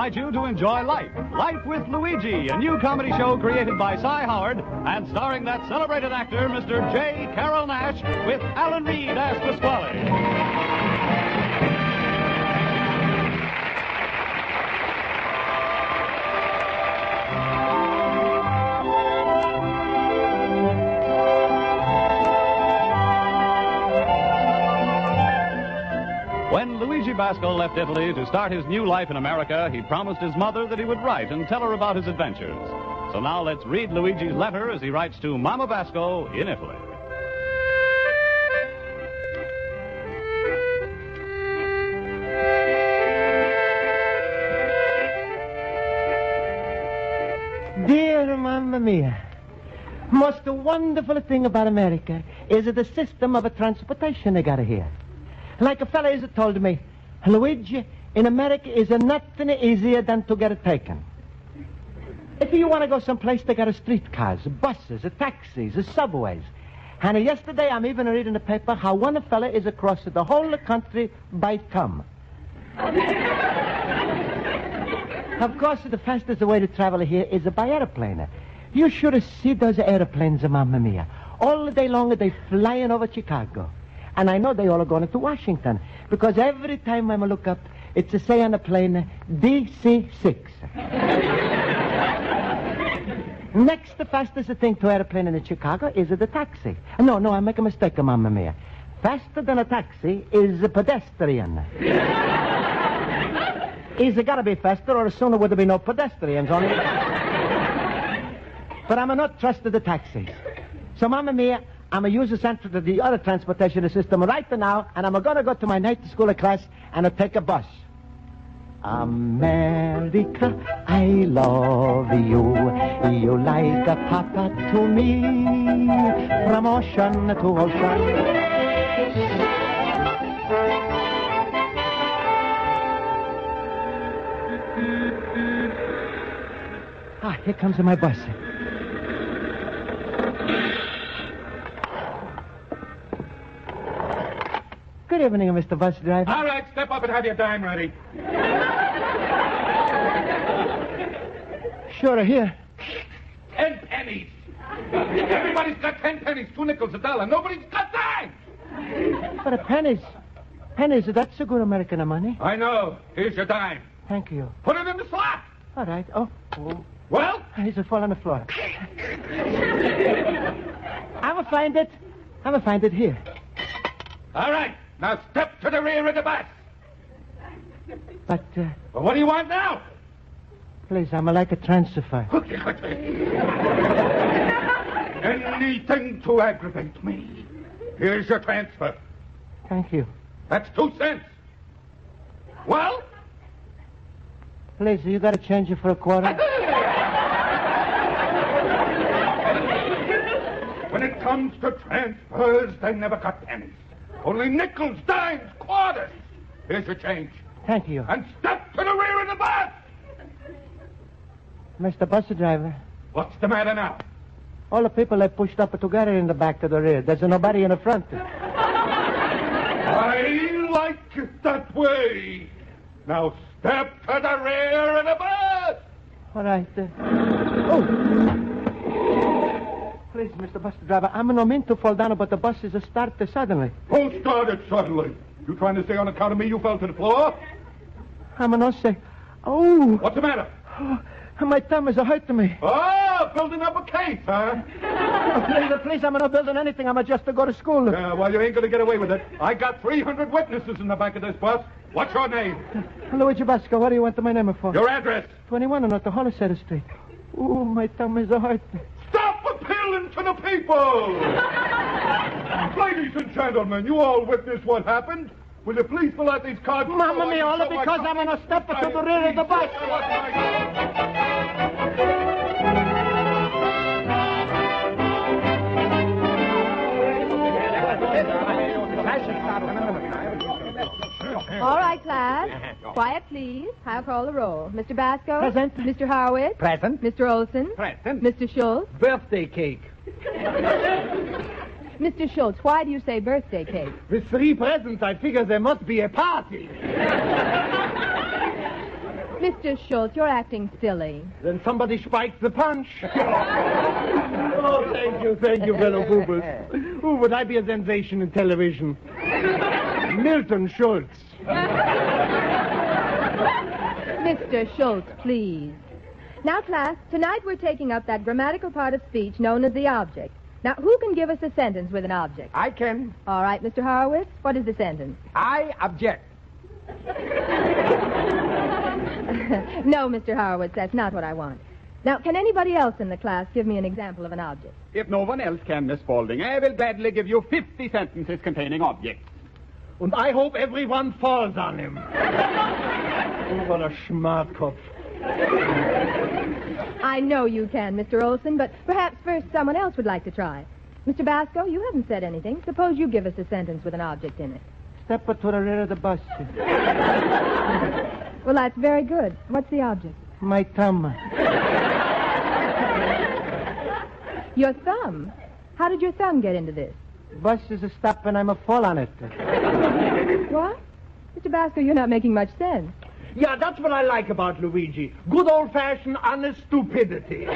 invite you to enjoy Life. Life with Luigi, a new comedy show created by Cy Howard and starring that celebrated actor, Mr. J. Carrol Naish, with Alan Reed as Pasquale. When Luigi Basco left Italy to start his new life in America, he promised his mother that he would write and tell her about his adventures. So now let's read Luigi's letter as he writes to Mama Basco in Italy. Dear Mamma Mia, most wonderful thing about America is the system of a transportation they got here. Like a fella has told me, Luigi, in America is nothing easier than to get it taken. If you want to go someplace, they got streetcars, buses, taxis, subways. And yesterday I'm even reading the paper how one fella is across the whole country by come. Of course, the fastest way to travel here is by airplane. You should see those airplanes, Mamma Mia. All day long they flying over Chicago. And I know they all are going to Washington, because every time I look up, it's a say on the plane, DC-6. Next, the fastest thing to airplane in Chicago is the taxi. No, I make a mistake, Mamma Mia. Faster than a taxi is a pedestrian. He's got to be faster, or sooner would there be no pedestrians on it. But I'm not trusted the taxis. So, Mamma Mia, I'm going to use the other transportation system right now, and I'm going to go to my night school class and I'll take a bus. America, I love you. You like a papa to me, from ocean to ocean. Here comes my bus. Good evening, Mr. Bus Driver. All right, step up and have your dime ready. Sure, here. 10 pennies. Everybody's got 10 pennies, 2 nickels, $1. Nobody's got dimes. But pennies, that's a good American money. I know. Here's your dime. Thank you. Put it in the slot. All right. Oh. Well? He's a fall on the floor. I'm going to find it. Here. All right. Now step to the rear of the bus. But, Well, what do you want now? Please, I'm like a transfer. Anything to aggravate me. Here's your transfer. Thank you. That's 2 cents. Well? Please, you got to change it for a quarter? When it comes to transfers, they never got pennies. Only nickels, dimes, quarters. Here's your change. Thank you. And step to the rear of the bus. Mr. Bus Driver. What's the matter now? All the people are pushed up together in the back to the rear. There's nobody in the front. I like it that way. Now step to the rear of the bus. All right. Oh. Please, Mr. Bus Driver, I'm no mean to fall down, but the bus is started suddenly. Who started suddenly? You trying to say on account of me you fell to the floor? I'm not say. Oh. What's the matter? Oh, my thumb is hurting me. Oh, building up a case, huh? Oh, please, I'm not building anything. I'm just to go to school. Yeah, well, you ain't going to get away with it. I got 300 witnesses in the back of this bus. What's your name? Luigi Basco. What do you want my name for? Your address? 21 North Hollister Street. Oh, my thumb is hurting. Stop appealing to the people! Ladies and gentlemen, you all witnessed what happened. Will you please fill out these cards? Mamma mia, all because I'm going to step to the rear of the bus. All right, class. Quiet, please. I'll call the roll. Mr. Basco? Present. Mr. Harwood? Present. Mr. Olson? Present. Mr. Schultz? Birthday cake. Mr. Schultz, why do you say birthday cake? With 3 presents, I figure there must be a party. Mr. Schultz, you're acting silly. Then somebody spiked the punch. Oh, thank you, fellow poopers. Who would I be a sensation in television? Milton Schultz. Mr. Schultz, please. Now, class, tonight we're taking up that grammatical part of speech known as the object. Now, who can give us a sentence with an object? I can. All right, Mr. Horowitz, what is the sentence? I object. No, Mr. Horowitz, that's not what I want. Now, can anybody else in the class give me an example of an object? If no one else can, Miss Spaulding, I will gladly give you 50 sentences containing objects. And I hope everyone falls on him. Oh, what a schmartkopf. I know you can, Mr. Olson, but perhaps first someone else would like to try. Mr. Basco, you haven't said anything. Suppose you give us a sentence with an object in it. Step to the rear of the bus. Well, that's very good. What's the object? My thumb. Your thumb? How did your thumb get into this? Bus is a stop and I'm a fall on it. What? Mr. Basco, you're not making much sense. Yeah, that's what I like about Luigi. Good old-fashioned, honest stupidity.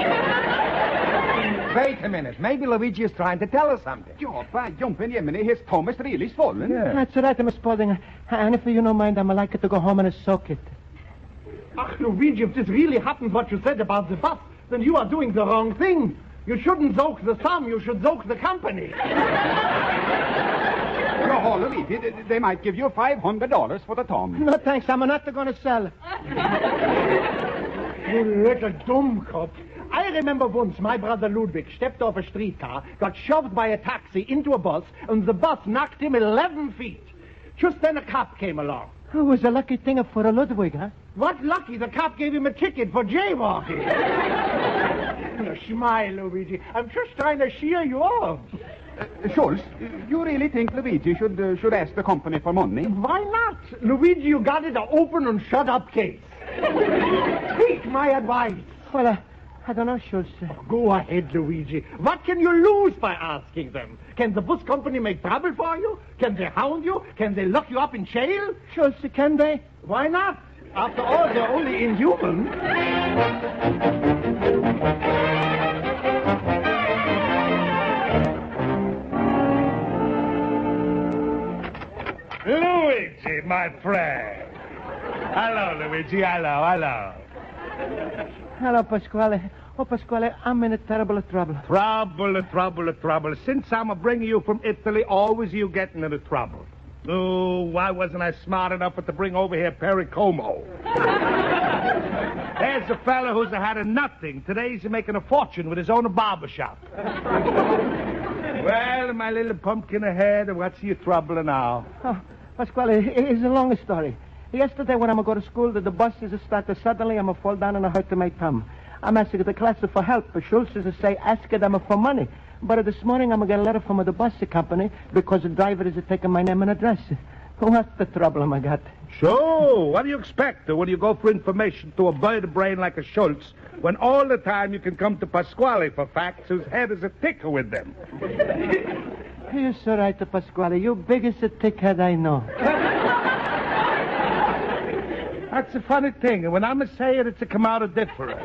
Wait a minute. Maybe Luigi is trying to tell us something. Ja, by jumping Jiminy, his thumb is really swollen. Yeah. That's right, Miss Spaulding. And if you don't mind, I'm like to go home and soak it. Ach, Luigi, if this really happens what you said about the bus, then you are doing the wrong thing. You shouldn't soak the thumb, you should soak the company. Ja, Luigi, they might give you $500 for the thumb. No, thanks, I'm not going to sell. You little dummkopf. I remember once my brother Ludwig stepped off a streetcar, got shoved by a taxi into a bus, and the bus knocked him 11 feet. Just then a cop came along. Oh, it was a lucky thing for a Ludwig, huh? What lucky? The cop gave him a ticket for jaywalking. Smile, Luigi. I'm just trying to cheer you up. Schultz, you really think Luigi should ask the company for money? Why not? Luigi, you got it, an open and shut up case. Take my advice. Well, I don't know, Schultz. Go ahead, Luigi. What can you lose by asking them? Can the bus company make trouble for you? Can they hound you? Can they lock you up in jail? Schultz, can they? Why not? After all, they're only inhuman. Luigi, my friend. Hello, Luigi. Hello. Hello, Pasquale. Oh, Pasquale, I'm in a terrible trouble. Trouble. Since I'm bringing you from Italy, always you getting into trouble. Oh, why wasn't I smart enough to bring over here Perry Como? There's a fella who's had a nothing. Today he's making a fortune with his own barber shop. Well, my little pumpkin ahead, what's your trouble now? Oh, Pasquale, it's a long story. Yesterday when I'm going to school, the bus is started suddenly. I'm fall down and I hurt my thumb. I'm asking the class for help. Schultz is say ask them for money. But this morning I'm going to get a letter from the bus company because the driver is taking my name and address. What's the trouble I got? So, what do you expect when you go for information to a bird brain like a Schultz when all the time you can come to Pasquale for facts whose head is a ticker with them? You're so right, Pasquale. You biggest tickhead I know. That's a funny thing, and when I'm say it, it's a come out of different.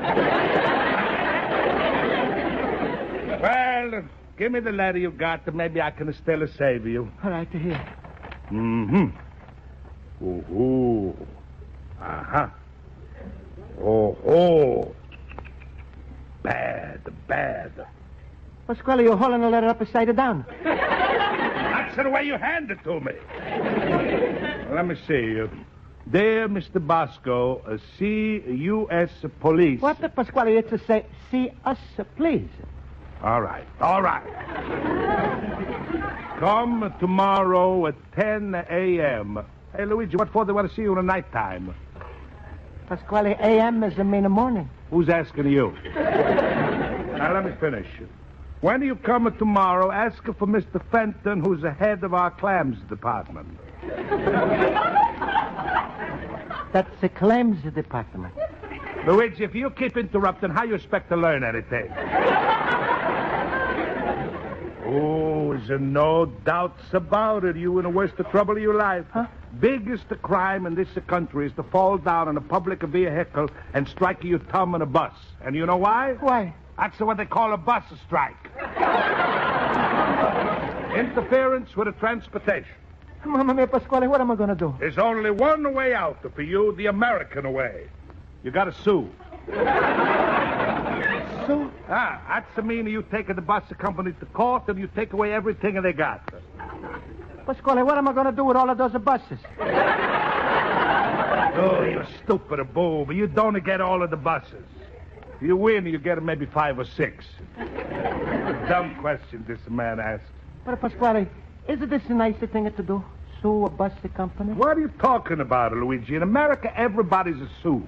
Well, give me the letter you got, and maybe I can still save you. All right, here. Mm-hmm. Ooh. Uh-huh. Oh. Bad. Pasquale, you're holding the letter upside down. That's the way you hand it to me. Let me see. Dear Mr. Basco, C.U.S. Police. What the Pasquale? It's to say, see us, please. All right. Come tomorrow at 10 a.m. Hey, Luigi, what for they want to see you in the nighttime? Pasquale, a.m. is a mean morning. Who's asking you? Now, let me finish. When you come tomorrow, ask for Mr. Fenton, who's the head of our clams department. That's the claims department. Luigi, if you keep interrupting, how you expect to learn anything? Oh, there's no doubts about it. You in the worst of trouble of your life. Huh? Biggest crime in this country is to fall down in a public vehicle and strike your thumb on a bus. And you know why? Why? That's what they call a bus strike. Interference with the transportation. Mamma mia, Pasquale, what am I going to do? There's only one way out for you, the American way. You got to sue. Sue? That's the meaning you take the bus company to court and you take away everything they got. Pasquale, what am I going to do with all of those buses? Oh, you stupid boob. You don't get all of the buses. If you win, you get maybe 5 or 6. Dumb question this man asked. But, Pasquale, isn't this a nicer thing to do? Sue a bus company? What are you talking about, Luigi? In America, everybody's a sue.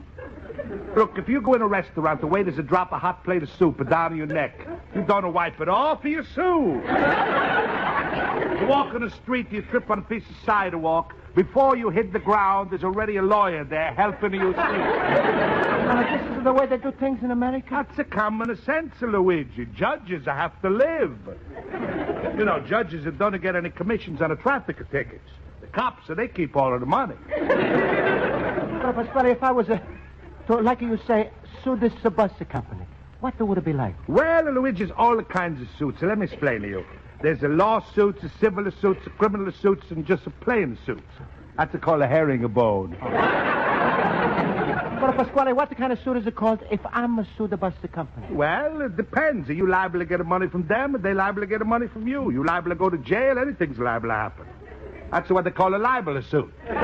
Look, if you go in a restaurant, the waiters will drop a hot plate of soup down your neck. You don't wipe it off, you sue. You walk on the street, you trip on a piece of sidewalk. Before you hit the ground, there's already a lawyer there helping you see. This is the way they do things in America? That's a common sense, Luigi. Judges have to live. You know, judges don't get any commissions on the traffic tickets. The cops, they keep all of the money. But, Pasquale, if I was like you say, sue this bus company, what would it be like? Well, Luigi's all the kinds of suits. So let me explain to you. There's a lawsuits, a civil suits, a criminal suits, and just a plain suits. That's called a herringbone. But, Pasquale, what kind of suit is it called if I'm a sue the bus company? Well, it depends. Are you liable to get the money from them, or they liable to get the money from you? You liable to go to jail? Anything's liable to happen. That's what they call a libel suit. I'm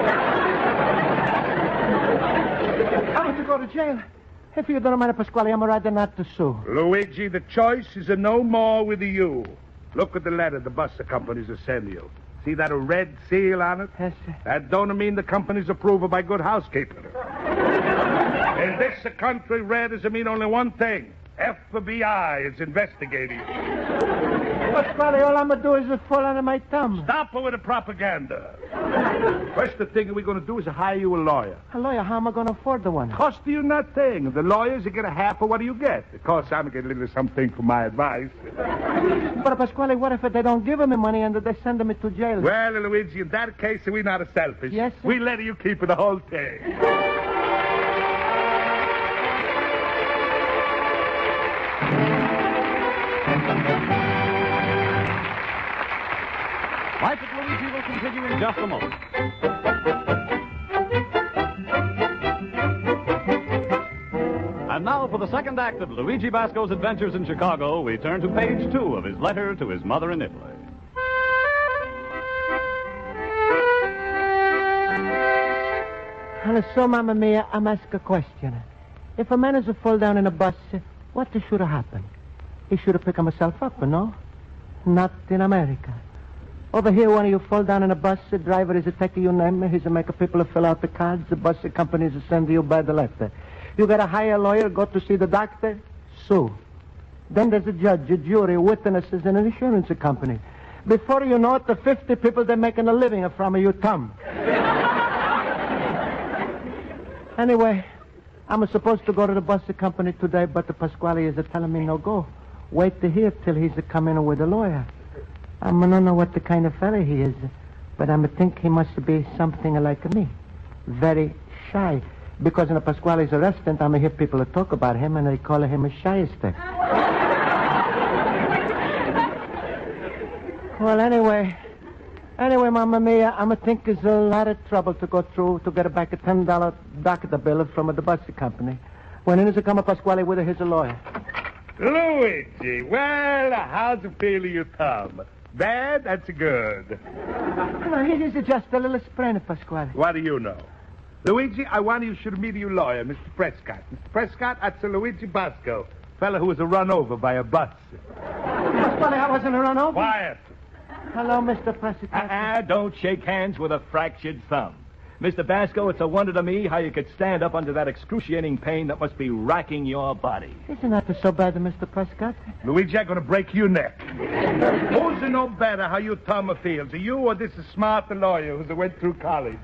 going to go to jail. If you don't mind, Pasquale, I'm rather not to sue. Luigi, the choice is a no more with you. Look at the letter the bus companies are sending you. See that red seal on it? Yes, sir. That don't mean the company's approval by good housekeeping. In this country, red doesn't mean only one thing. FBI is investigating you. Pasquale, all I'm going to do is fall under my thumb. Stop with the propaganda. First thing we're going to do is hire you a lawyer. A lawyer, how am I going to afford the one? Cost you nothing. The lawyers, you get a half of what do you get. Of course, I'm going to get a little something for my advice. But, Pasquale, what if they don't give me money and they send me to jail? Well, Luigi, in that case, we're not selfish. Yes, sir. We let you keep the whole thing. Life at Luigi will continue in just a moment. And now for the second act of Luigi Basco's adventures in Chicago, we turn to page 2 of his letter to his mother in Italy. And so, Mamma Mia, I'm asking a question. If a man is to fall down in a bus, what should happen? He should pick himself up, no? Not in America. Over here, when you fall down in a bus, the driver is taking your name. He's making people fill out the cards. The bus company is sending you by the letter. You got to hire a lawyer, go to see the doctor, sue. Then there's a judge, a jury, witnesses, and an insurance company. Before you know it, the 50 people, they're making a living from your thumb. Anyway, I'm supposed to go to the bus company today, but the Pasquale is telling me no go. Wait to hear till he's coming with a lawyer. I don't know what the kind of fella he is, but I think he must be something like me. Very shy. Because in a Pasquale's restaurant, I hear people talk about him, and they call him a shyster. Well, anyway, Mamma Mia, I think it's a lot of trouble to go through to get back a $10 doctor bill from the bus company. When in is come a Pasquale with his lawyer. Luigi, well, how's it feel in your thumb? Bad? That's good. No, it is just a little sprain, Pasquale. What do you know? Luigi, I want you should meet your lawyer, Mr. Prescott. Mr. Prescott, that's a Luigi Basco, fella who was run over by a bus. Pasquale, I wasn't run over. Quiet. Hello, Mr. Prescott. Don't shake hands with a fractured thumb. Mr. Basco, it's a wonder to me how you could stand up under that excruciating pain that must be racking your body. Isn't that so bad, Mr. Prescott? Luigi, I'm going to break your neck. Who's no better how your thumb feels? You or this smart lawyer who went through college?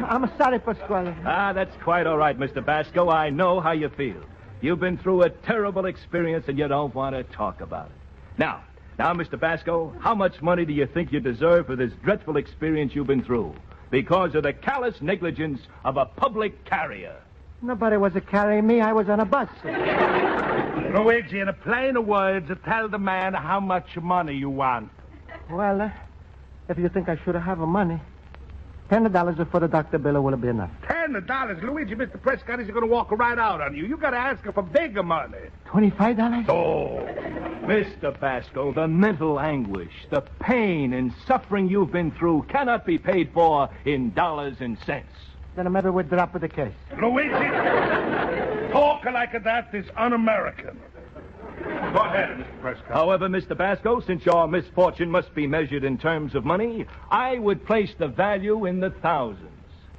I'm sorry, Pasquale. That's quite all right, Mr. Basco. I know how you feel. You've been through a terrible experience and you don't want to talk about it. Now, Mr. Basco, how much money do you think you deserve for this dreadful experience you've been through? Because of the callous negligence of a public carrier. Nobody was carrying me. I was on a bus. Luigi, in a plain of words, tell the man how much money you want. Well, if you think I should have money, $10 for the doctor bill will be enough. $10? Luigi, Mr. Prescott is going to walk right out on you. You got to ask her for bigger money. $25? Oh, Mr. Basco, the mental anguish, the pain and suffering you've been through cannot be paid for in dollars and cents. Then maybe we'll drop the case. Luigi, talking like that is un-American. Go ahead, Mr. Prescott. However, Mr. Basco, since your misfortune must be measured in terms of money, I would place the value in the thousands.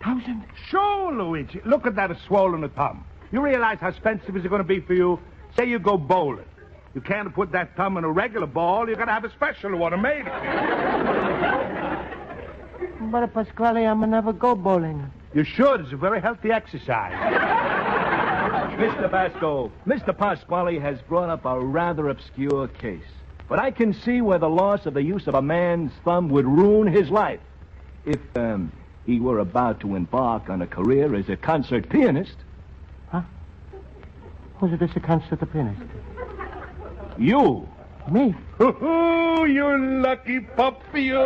$1,000? Sure, Luigi. Look at that swollen thumb. You realize how expensive it's going to be for you? Say you go bowling. You can't put that thumb in a regular ball. You got to have a special one made. But, Pasquale, I'm never go bowling. You should. It's a very healthy exercise. Mr. Basco, Mr. Pasquale has brought up a rather obscure case. But I can see where the loss of the use of a man's thumb would ruin his life. If, he were about to embark on a career as a concert pianist. Huh? Who's this a concert pianist? You. Me? Oh, you lucky puppy, you.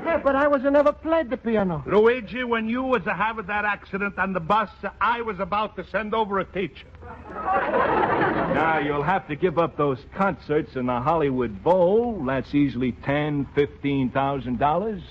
Yeah, but I was never played the piano. Luigi, when you was having that accident on the bus, I was about to send over a teacher. Now, you'll have to give up those concerts in the Hollywood Bowl. That's easily $10,000, $15,000.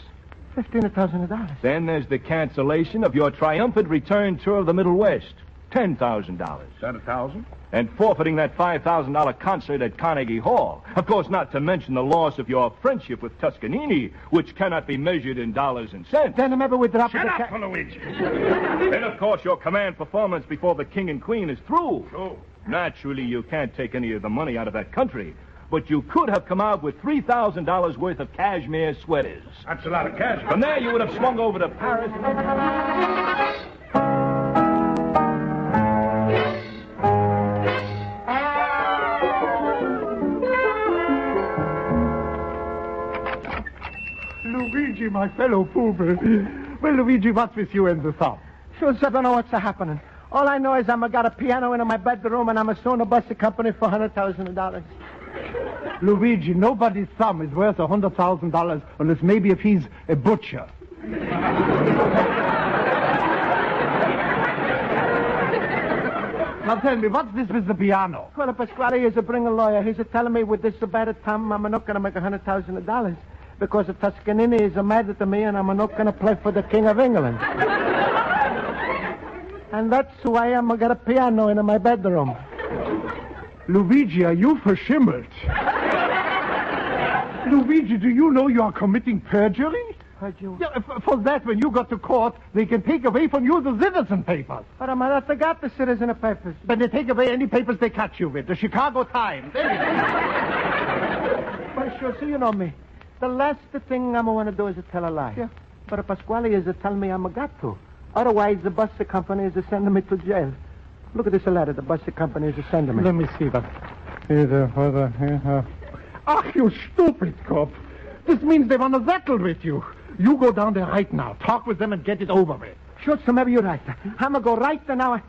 $15,000. Then there's the cancellation of your triumphant return tour of the Middle West. $10,000. Is that $1,000? And forfeiting that $5,000 concert at Carnegie Hall. Of course, not to mention the loss of your friendship with Toscanini, which cannot be measured in dollars and cents. Then maybe we drop Shut the up, Luigi. Then, of course, your command performance before the king and queen is through. Sure. Naturally, you can't take any of the money out of that country. But you could have come out with $3,000 worth of cashmere sweaters. That's a lot of cash. From there, you would have swung over to Paris. Luigi, my fellow pupil. Well, Luigi, what's with you and the thumb? Sure, I don't know what's happening. All I know is I got a piano in my bedroom and I'm suing the bus company for $100,000. Luigi, nobody's thumb is worth $100,000 unless maybe if he's a butcher. Now tell me, what's this with the piano? Well, Pasquale is bring a lawyer. He's telling me with this bad thumb I'm not going to make $100,000 because the Toscanini is mad at me and I'm not going to play for the King of England. And that's why I'm got a piano in my bedroom. Luigi, are you verschimmelt? Luigi, do you know you are committing perjury? Perjury? Yeah, for that, when you go to court, they can take away from you the citizen papers. But I'm not got the citizen papers. Then they take away any papers they catch you with. The Chicago Times. Well, sure, so you know me. The last thing I'm going to do is tell a lie. Yeah. But Pasquale is telling me I'm got to. Otherwise, the bus company is sending me to jail. Look at this letter the bus company is sending me. Let me see that. Ach, you stupid cop. This means they want to settle with you. You go down there right now. Talk with them and get it over with. Sure, so maybe you're right. I'm going to go right there now.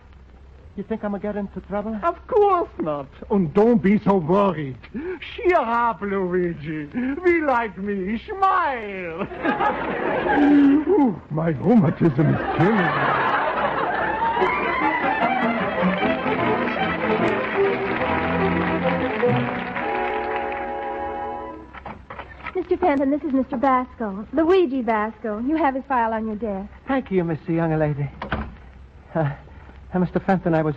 You think I'm going to get into trouble? Of course not. And don't be so worried. Cheer up, Luigi. Be like me. Smile. Ooh, my rheumatism is killing me. Mr. Fenton, this is Mr. Basco. Luigi Basco. You have his file on your desk. Thank you, Miss Young Lady. Mr. Fenton, I was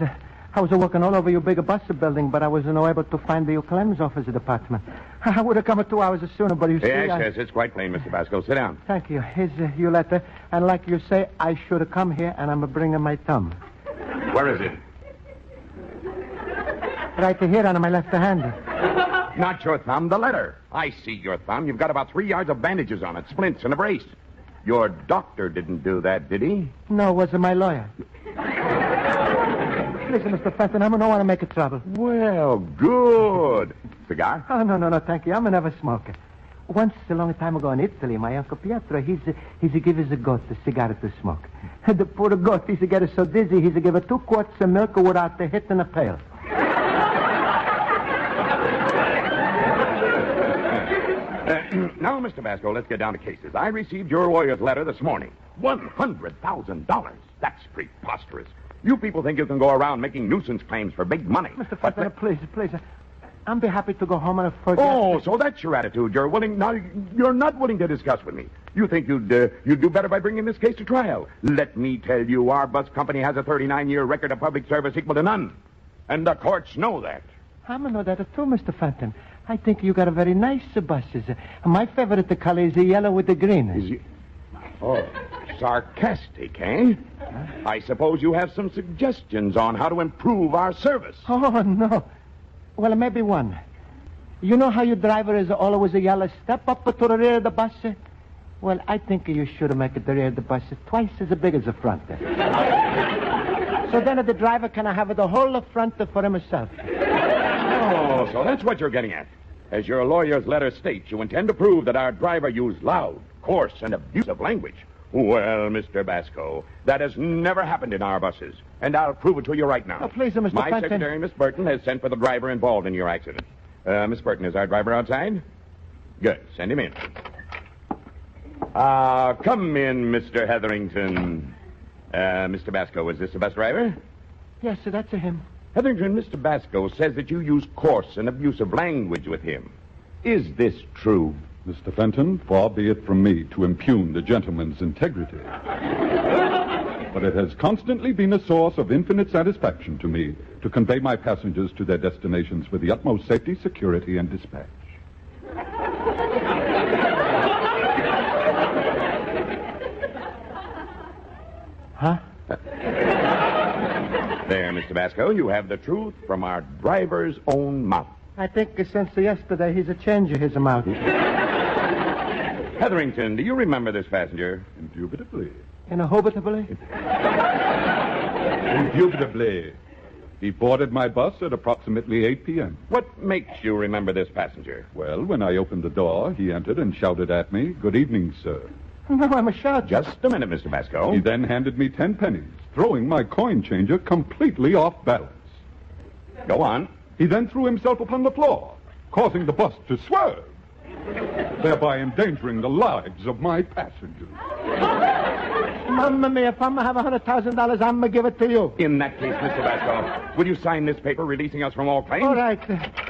working all over your big bus building, but I was not able to find the claims office department. I would have come 2 hours sooner, but you see... Yes, it's quite plain, Mr. Basco. Sit down. Thank you. Here's your letter, and like you say, I should have come here, and I'm bringing my thumb. Where is it? Right here on my left hand. Not your thumb, the letter. I see your thumb. You've got about 3 yards of bandages on it, splints and a brace. Your doctor didn't do that, did he? No, it was my lawyer. Listen, Mr. Fenton, I don't want to make a trouble. Well, good. Cigar? Oh, no, thank you. I'm a never smoker. Once, a long time ago in Italy, my Uncle Pietro, he's give his goat a cigar to smoke. The poor goat, he's get her so dizzy, he's give her 2 quarts of milk without the hit in a pail. Now, Mr. Basco, let's get down to cases. I received your lawyer's letter this morning. $100,000. That's preposterous. You people think you can go around making nuisance claims for big money. Mr. Fenton, please. I'm be happy to go home and forget. Oh, so that's your attitude. You're not willing to discuss with me. You think you'd do better by bringing this case to trial. Let me tell you, our bus company has a 39-year record of public service equal to none. And the courts know that. I know that too, Mr. Fenton. I think you got a very nice buses. My favorite color is the yellow with the green. Oh, sarcastic, eh? I suppose you have some suggestions on how to improve our service. Oh, no. Well, maybe one. You know how your driver is always a yellow step up to the rear of the bus? Well, I think you should make the rear of the bus twice as big as the front. So then the driver can have the whole front for himself. Oh, so that's what you're getting at. As your lawyer's letter states, you intend to prove that our driver used loud, coarse, and abusive language. Well, Mr. Basco, that has never happened in our buses, and I'll prove it to you right now. Oh, please, Mr. My Fenton. secretary, Miss Burton, has sent for the driver involved in your accident. Miss Burton, is our driver outside? Good. Send him in. Come in, Mr. Hetherington. Mr. Basco, is this the bus driver? Yes, sir, that's him. Hetherington, Mr. Basco says that you use coarse and abusive language with him. Is this true? Mr. Fenton, far be it from me to impugn the gentleman's integrity. But it has constantly been a source of infinite satisfaction to me to convey my passengers to their destinations with the utmost safety, security, and dispatch. Huh? There, Mr. Basco, you have the truth from our driver's own mouth. I think since yesterday he's a change of his mouth. Hetherington, do you remember this passenger? Indubitably. Inhobitably? Indubitably. He boarded my bus at approximately 8 p.m. What makes you remember this passenger? Well, when I opened the door, he entered and shouted at me, "Good evening, sir." No, I'm a shout. Just a minute, Mr. Basco. He then handed me 10 pennies, throwing my coin changer completely off balance. Go on. He then threw himself upon the floor, causing the bus to swerve, thereby endangering the lives of my passengers. Mamma mia, if I'm going to have $100,000, I'm going to give it to you. In that case, Mr. Basco, will you sign this paper releasing us from all claims? All right.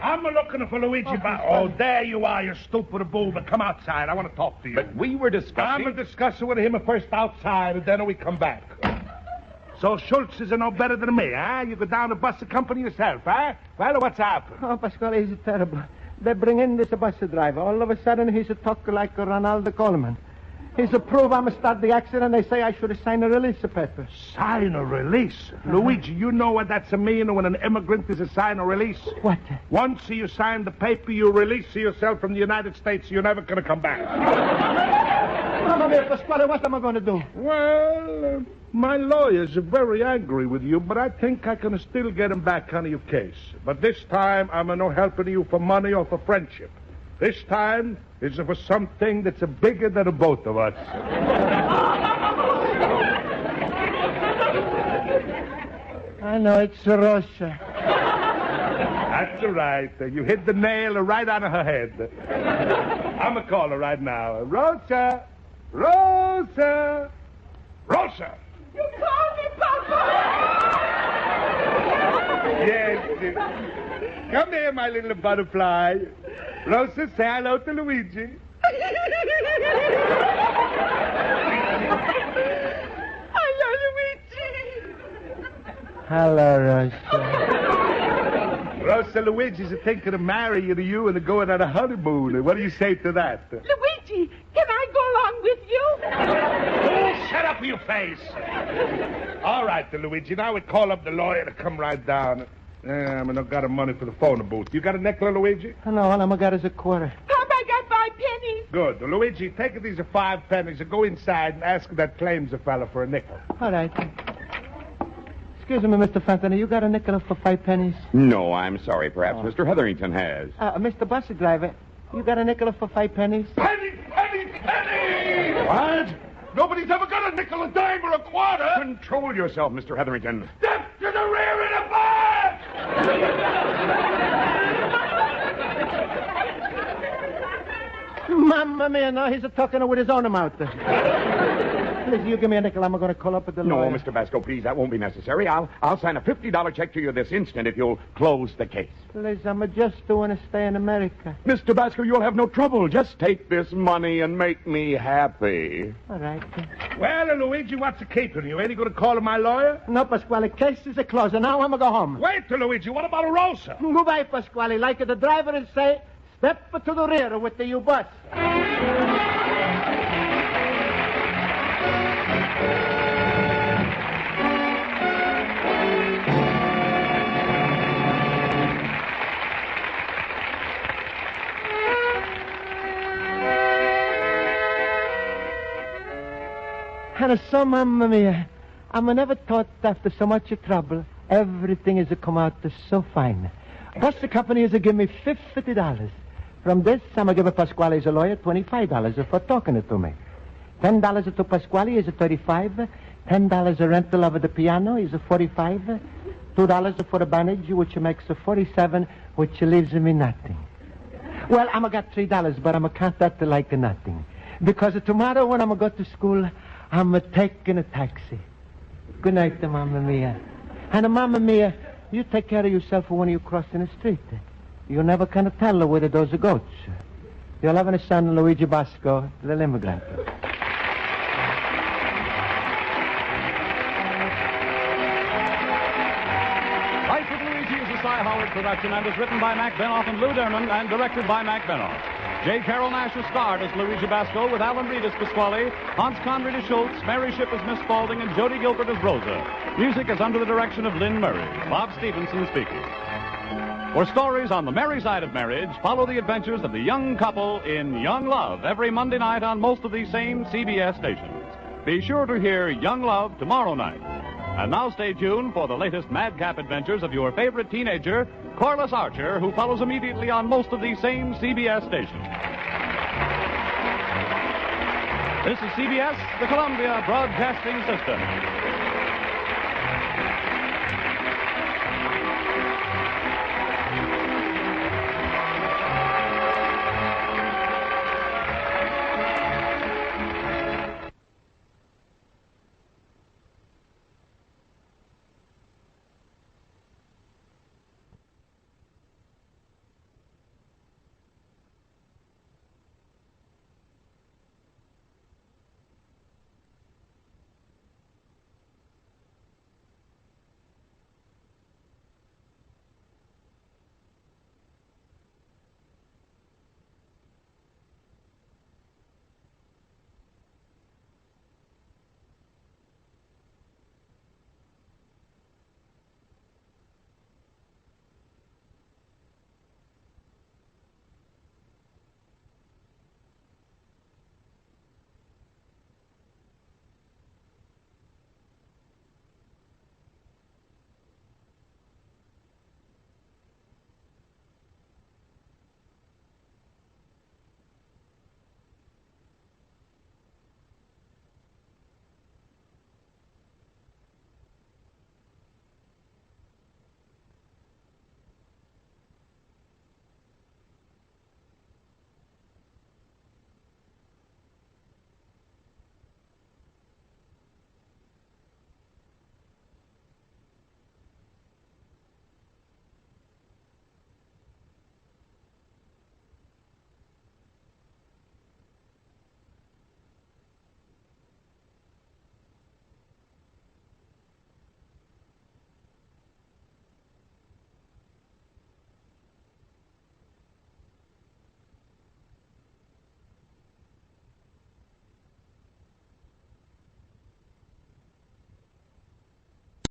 I'm looking for Luigi Basco. Oh, there you are, you stupid boob. Come outside. I want to talk to you. But we were discussing... I'm discussing with him first outside, and then we come back. So Schultz is no better than me, huh? You go down to bus the company yourself, huh? Well, what's up? Oh, Pasquale, he's terrible. They bring in this bus driver. All of a sudden, he's a talk like Ronaldo Coleman. He's a prove I'm a start the accident. They say I should have signed a release paper. Sign a release? Luigi, you know what that's a mean when an immigrant is a sign a release? What? Once you sign the paper, you release yourself from the United States. You're never going to come back. Mamma mia, Pasquale, what am I going to do? Well, my lawyers are very angry with you, but I think I can still get him back on your case. But this time, I'm not helping you for money or for friendship. This time is for something that's bigger than both of us. I know, it's Rosa. That's right. You hit the nail right on her head. I'm going to call her right now. Rosa! Rosa! Rosa! You called me, Papa! Yes. Come here, my little butterfly. Rosa, say hello to Luigi. Hello, Luigi. Hello, Rosa. Rosa, Luigi's thinking of marrying you and going on a honeymoon. What do you say to that? Luigi, can I go along with you? Oh, shut up, you face. All right, Luigi. Now we call up the lawyer to come right down. I not got the money for the phone booth. You got a nickel, Luigi? No, all I got is a quarter. Papa, I got 5 pennies. Good. Luigi, take these 5 pennies and go inside and ask that claims a fella for a nickel. All right. Excuse me, Mr. Fenton, you got a nickel for 5 pennies? No, I'm sorry. Perhaps Mr. Hetherington has. Mr. Bus driver, you got a nickel for 5 pennies? Penny! What? Nobody's ever got a nickel, a dime, or a quarter. Control yourself, Mr. Hetherington. Step to the rear and a back! Mamma mia, no, he's talking with his own mouth. Listen, you give me a nickel, I'm going to call up at the lawyer. No, Mr. Basco, please, that won't be necessary. I'll sign a $50 check to you this instant if you'll close the case. Please, I'm just want to stay in America. Mr. Basco, you'll have no trouble. Just take this money and make me happy. All right. Well, Luigi, what's the keeping you? Ain't you going to call my lawyer? No, Pasquale, case is closed, and now I'm going to go home. Wait, Luigi, what about a Rosa? Goodbye, Pasquale. Like the driver will say, step to the rear with the U-bus. And so, mamma mia, I never thought after so much trouble, everything is come out so fine. Plus, the company is give me $50. From this, I'm going to give Pasquale as a lawyer $25 for talking to me. $10 to Pasquale is $35. $10 a rental of the piano is $45. $2 for the bandage, which makes $47, which leaves me nothing. Well, I'm got $3, but I'm count that like nothing. Because tomorrow when I'm go to school, I'm taking a taxi. Good night, Mamma Mia. And Mamma Mia, you take care of yourself when you cross in the street. You never can tell where those goats. You'll have a son, Luigi Basco, the immigrant. Life with Luigi is a Cy Howard production and is written by Mac Benoff and Lou Derman and directed by Mac Benoff. J. Carrol Naish is starred as Luigi Basco with Alan Reed as Pasquale, Hans Conried as Schultz, Mary Shipp as Miss Spaulding, and Jody Gilbert as Rosa. Music is under the direction of Lynn Murray. Bob Stevenson speaking. For stories on the merry side of marriage, follow the adventures of the young couple in Young Love every Monday night on most of these same CBS stations. Be sure to hear Young Love tomorrow night. And now stay tuned for the latest madcap adventures of your favorite teenager, Corliss Archer, who follows immediately on most of these same CBS stations. This is CBS, the Columbia Broadcasting System.